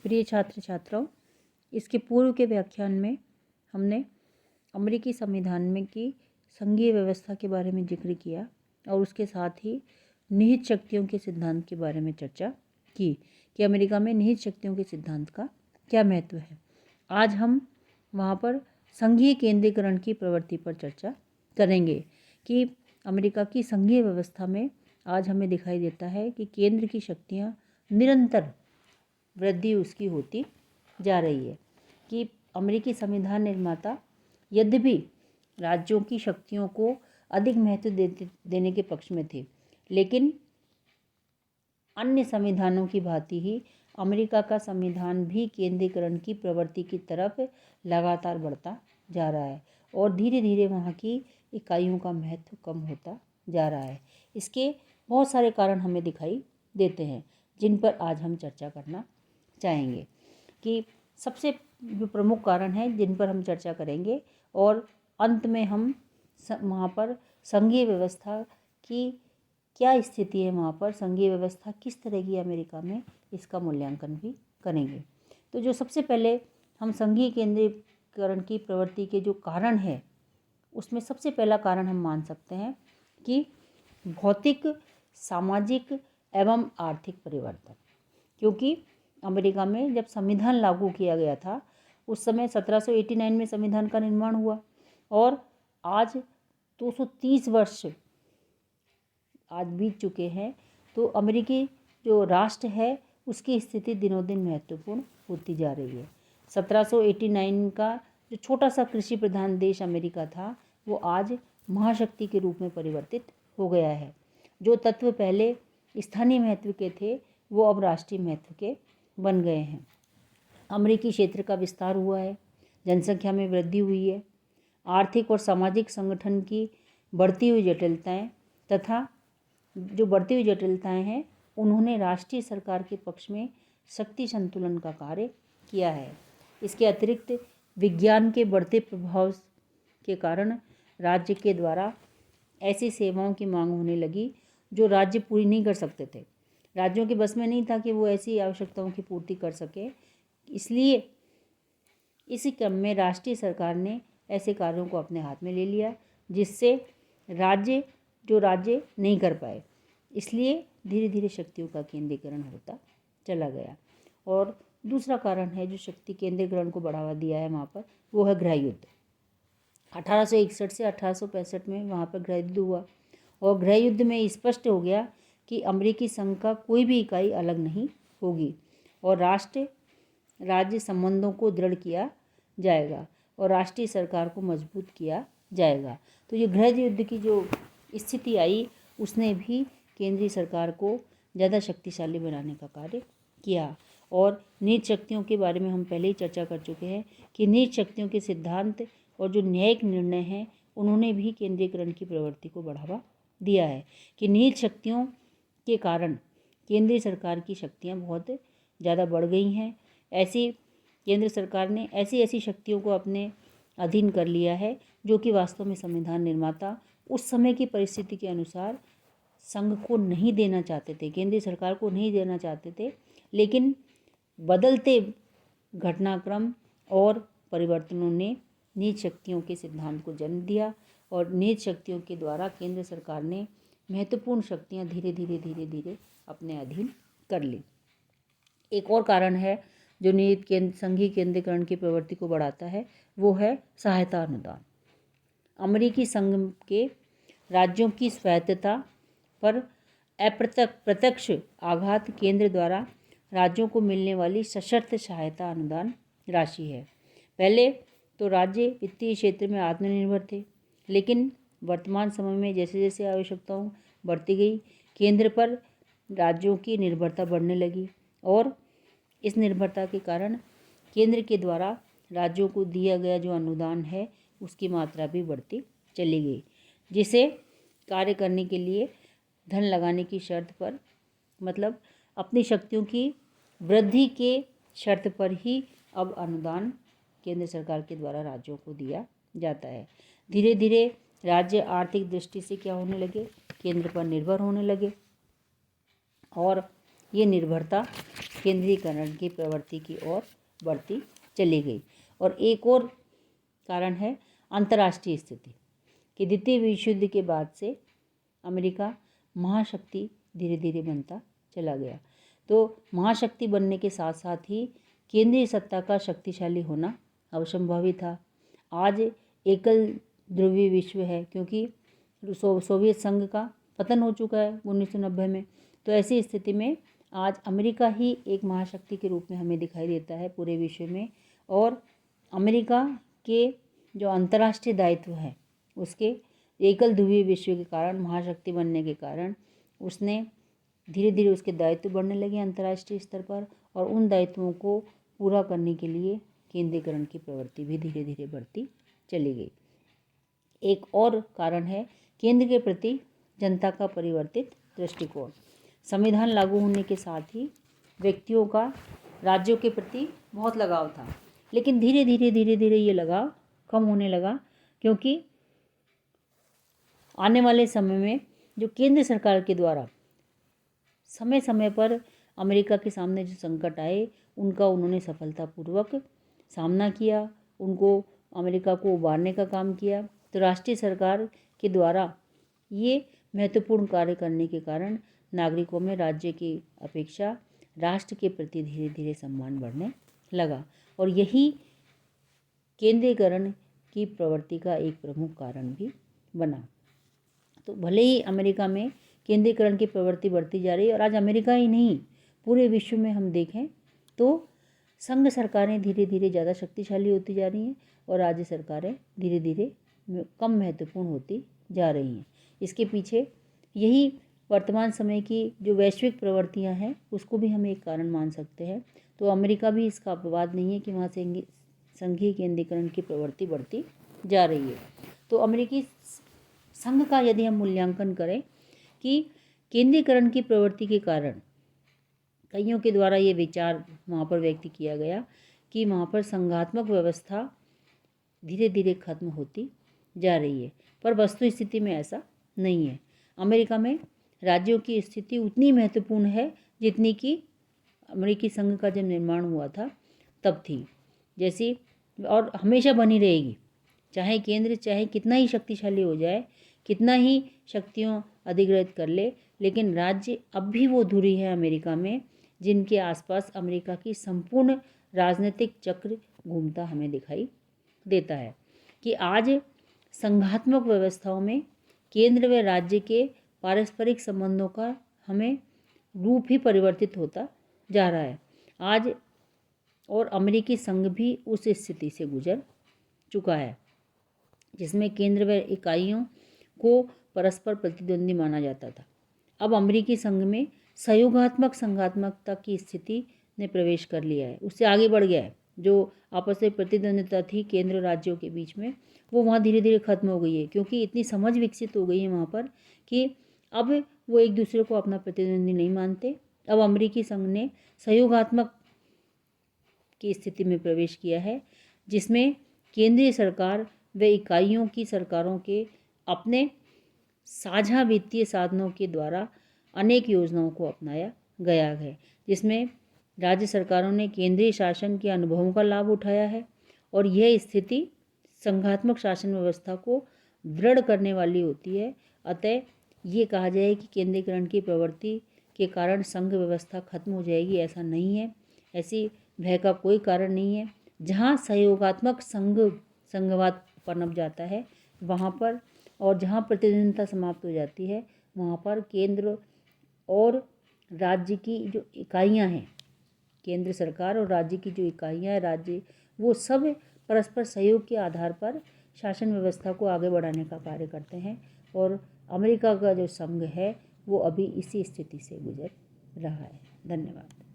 प्रिय छात्र छात्राओं, इसके पूर्व के व्याख्यान में हमने अमेरिकी संविधान में की संघीय व्यवस्था के बारे में जिक्र किया और उसके साथ ही निहित शक्तियों के सिद्धांत के बारे में चर्चा की कि अमेरिका में निहित शक्तियों के सिद्धांत का क्या महत्व है। आज हम वहाँ पर संघीय केंद्रीकरण की प्रवृत्ति पर चर्चा करेंगे कि अमेरिका की संघीय व्यवस्था में आज हमें दिखाई देता है कि केंद्र की शक्तियाँ निरंतर वृद्धि उसकी होती जा रही है, कि अमेरिकी संविधान निर्माता यद्यपि राज्यों की शक्तियों को अधिक महत्व देने के पक्ष में थे, लेकिन अन्य संविधानों की भांति ही अमेरिका का संविधान भी केंद्रीकरण की प्रवृत्ति की तरफ लगातार बढ़ता जा रहा है और धीरे धीरे वहाँ की इकाइयों का महत्व कम होता जा रहा है। इसके बहुत सारे कारण हमें दिखाई देते हैं जिन पर आज हम चर्चा करना चाहेंगे कि सबसे जो प्रमुख कारण हैं जिन पर हम चर्चा करेंगे और अंत में हम वहाँ पर संघीय व्यवस्था की क्या स्थिति है, वहाँ पर संघीय व्यवस्था किस तरह की अमेरिका में, इसका मूल्यांकन भी करेंगे। तो जो सबसे पहले हम संघीय केंद्रीकरण की प्रवृत्ति के जो कारण है उसमें सबसे पहला कारण हम मान सकते हैं कि भौतिक, सामाजिक एवं आर्थिक परिवर्तन। क्योंकि अमेरिका में जब संविधान लागू किया गया था उस समय 1789 में संविधान का निर्माण हुआ और आज 230 वर्ष आज बीत चुके हैं, तो अमेरिकी जो राष्ट्र है उसकी स्थिति दिनों दिन महत्वपूर्ण होती जा रही है। 1789 का जो छोटा सा कृषि प्रधान देश अमेरिका था वो आज महाशक्ति के रूप में परिवर्तित हो गया है। जो तत्व पहले स्थानीय महत्व के थे वो अब राष्ट्रीय महत्व के बन गए हैं। अमेरिकी क्षेत्र का विस्तार हुआ है, जनसंख्या में वृद्धि हुई है, आर्थिक और सामाजिक संगठन की बढ़ती हुई जटिलताएं तथा जो बढ़ती हुई जटिलताएं हैं उन्होंने राष्ट्रीय सरकार के पक्ष में शक्ति संतुलन का कार्य किया है। इसके अतिरिक्त विज्ञान के बढ़ते प्रभाव के कारण राज्य के द्वारा ऐसी सेवाओं की मांग होने लगी जो राज्य पूरी नहीं कर सकते थे। राज्यों के बस में नहीं था कि वो ऐसी आवश्यकताओं की पूर्ति कर सके, इसलिए इसी क्रम में राष्ट्रीय सरकार ने ऐसे कार्यों को अपने हाथ में ले लिया जिससे राज्य नहीं कर पाए। इसलिए धीरे धीरे शक्तियों का केंद्रीकरण होता चला गया। और दूसरा कारण है जो शक्ति केंद्रीकरण को बढ़ावा दिया है वहाँ पर, वो है गृह युद्ध। 1861 से 1865 में वहाँ पर गृह युद्ध हुआ और गृह युद्ध में स्पष्ट हो गया कि अमेरिकी संघ का कोई भी इकाई अलग नहीं होगी और राष्ट्र राज्य संबंधों को दृढ़ किया जाएगा और राष्ट्रीय सरकार को मजबूत किया जाएगा। तो ये गृह युद्ध की जो स्थिति आई उसने भी केंद्रीय सरकार को ज़्यादा शक्तिशाली बनाने का कार्य किया। और निहित शक्तियों के बारे में हम पहले ही चर्चा कर चुके हैं कि निहित शक्तियों के सिद्धांत और जो न्यायिक निर्णय हैं उन्होंने भी केंद्रीकरण की प्रवृत्ति को बढ़ावा दिया है कि निहित शक्तियों के कारण केंद्रीय सरकार की शक्तियाँ बहुत ज़्यादा बढ़ गई हैं। ऐसी केंद्र सरकार ने ऐसी शक्तियों को अपने अधीन कर लिया है जो कि वास्तव में संविधान निर्माता उस समय की परिस्थिति के अनुसार संघ को नहीं देना चाहते थे, केंद्रीय सरकार को नहीं देना चाहते थे, लेकिन बदलते घटनाक्रम और परिवर्तनों ने निहित शक्तियों के सिद्धांत को जन्म दिया और निहित शक्तियों के द्वारा केंद्र सरकार ने महत्वपूर्ण शक्तियां धीरे धीरे अपने अधीन कर ली। एक और कारण है जो निहित संघीय केंद्रीकरण की प्रवृत्ति को बढ़ाता है, वो है सहायता अनुदान। अमेरिकी संघ के राज्यों की स्वायत्तता पर प्रत्यक्ष आघात केंद्र द्वारा राज्यों को मिलने वाली सशर्त सहायता अनुदान राशि है। पहले तो राज्य वित्तीय क्षेत्र में आत्मनिर्भर थे, लेकिन वर्तमान समय में जैसे जैसे आवश्यकताओं बढ़ती गई केंद्र पर राज्यों की निर्भरता बढ़ने लगी और इस निर्भरता के कारण केंद्र के द्वारा राज्यों को दिया गया जो अनुदान है उसकी मात्रा भी बढ़ती चली गई, जिसे कार्य करने के लिए धन लगाने की शर्त पर, मतलब अपनी शक्तियों की वृद्धि के शर्त पर ही अब अनुदान केंद्र सरकार के द्वारा राज्यों को दिया जाता है। धीरे धीरे राज्य आर्थिक दृष्टि से क्या होने लगे, केंद्र पर निर्भर होने लगे और ये निर्भरता केंद्रीकरण की प्रवृत्ति की ओर बढ़ती चली गई। और एक और कारण है अंतर्राष्ट्रीय स्थिति कि द्वितीय विश्व युद्ध के बाद से अमेरिका महाशक्ति धीरे धीरे बनता चला गया। तो महाशक्ति बनने के साथ साथ ही केंद्रीय सत्ता का शक्तिशाली होना असंभव ही था। आज एकल ध्रुवीय विश्व है क्योंकि सोवियत संघ का पतन हो चुका है 1990 में। तो ऐसी स्थिति में आज अमेरिका ही एक महाशक्ति के रूप में हमें दिखाई देता है पूरे विश्व में। और अमेरिका के जो अंतर्राष्ट्रीय दायित्व है उसके एकल ध्रुवीय विश्व के कारण, महाशक्ति बनने के कारण उसने धीरे धीरे उसके दायित्व बढ़ने लगे अंतर्राष्ट्रीय स्तर पर। और उन दायित्वों को पूरा करने के लिए केंद्रीकरण की प्रवृत्ति भी धीरे धीरे बढ़ती चली गई। एक और कारण है केंद्र के प्रति जनता का परिवर्तित दृष्टिकोण। संविधान लागू होने के साथ ही व्यक्तियों का राज्यों के प्रति बहुत लगाव था, लेकिन धीरे धीरे ये लगाव कम होने लगा क्योंकि आने वाले समय में जो केंद्र सरकार के द्वारा समय समय पर अमेरिका के सामने जो संकट आए उनका उन्होंने सफलतापूर्वक सामना किया, उनको अमेरिका को उबारने का काम किया। तो राष्ट्रीय सरकार के द्वारा ये महत्वपूर्ण कार्य करने के कारण नागरिकों में राज्य की अपेक्षा राष्ट्र के प्रति धीरे धीरे सम्मान बढ़ने लगा। और यही केंद्रीकरण की प्रवृत्ति का एक प्रमुख कारण भी बना। तो भले ही अमेरिका में केंद्रीकरण की प्रवृत्ति बढ़ती जा रही है और आज अमेरिका ही नहीं पूरे विश्व में हम देखें तो संघ सरकारें धीरे धीरे ज़्यादा शक्तिशाली होती जा रही हैं और राज्य सरकारें धीरे धीरे कम महत्वपूर्ण होती जा रही हैं। इसके पीछे यही वर्तमान समय की जो वैश्विक प्रवृत्तियां हैं उसको भी हम एक कारण मान सकते हैं। तो अमेरिका भी इसका अपवाद नहीं है कि वहाँ से संघीय केंद्रीकरण की प्रवृत्ति बढ़ती जा रही है। तो अमेरिकी संघ का यदि हम मूल्यांकन करें कि केंद्रीकरण की प्रवृत्ति के कारण कईयों के द्वारा ये विचार वहाँ पर व्यक्त किया गया कि वहाँ पर संघात्मक व्यवस्था धीरे धीरे खत्म होती जा रही है, पर वस्तु स्थिति में ऐसा नहीं है। अमेरिका में राज्यों की स्थिति उतनी महत्वपूर्ण है जितनी कि अमेरिकी संघ का जब निर्माण हुआ था तब थी, जैसी और हमेशा बनी रहेगी। चाहे केंद्र चाहे कितना ही शक्तिशाली हो जाए, कितना ही शक्तियों अधिग्रहित कर ले, लेकिन राज्य अब भी वो धुरी है अमेरिका में जिनके आसपास अमेरिका की संपूर्ण राजनीतिक चक्र घूमता हमें दिखाई देता है। कि आज संघात्मक व्यवस्थाओं में केंद्र व राज्य के पारस्परिक संबंधों का हमें रूप ही परिवर्तित होता जा रहा है आज, और अमेरिकी संघ भी उस स्थिति से गुजर चुका है जिसमें केंद्र व इकाइयों को परस्पर प्रतिद्वंदी माना जाता था। अब अमेरिकी संघ में सहयोगात्मक संघात्मकता की स्थिति ने प्रवेश कर लिया है, उससे आगे बढ़ गया है। जो आपस में प्रतिद्वंदिता थी केंद्र और राज्यों के बीच में वो वहाँ धीरे धीरे खत्म हो गई है, क्योंकि इतनी समझ विकसित हो गई है वहाँ पर कि अब वो एक दूसरे को अपना प्रतिद्वंदी नहीं मानते। अब अमेरिकी संघ ने सहयोगात्मक की स्थिति में प्रवेश किया है जिसमें केंद्रीय सरकार व इकाइयों की सरकारों के अपने साझा वित्तीय साधनों के द्वारा अनेक योजनाओं को अपनाया गया है, जिसमें राज्य सरकारों ने केंद्रीय शासन के अनुभवों का लाभ उठाया है। और यह स्थिति संघात्मक शासन व्यवस्था को दृढ़ करने वाली होती है। अतः ये कहा जाए कि केंद्रीकरण की प्रवृत्ति के कारण संघ व्यवस्था खत्म हो जाएगी, ऐसा नहीं है। ऐसी भय का कोई कारण नहीं है। जहाँ सहयोगात्मक संघवाद पनप जाता है वहाँ पर, और जहाँ प्रतिद्वंदिता समाप्त हो जाती है वहाँ पर केंद्र और राज्य की जो इकाइयाँ हैं, केंद्र सरकार और राज्य की जो इकाइयाँ हैं राज्य, वो सब परस्पर सहयोग के आधार पर शासन व्यवस्था को आगे बढ़ाने का कार्य करते हैं। और अमेरिका का जो संघ है वो अभी इसी स्थिति से गुजर रहा है। धन्यवाद।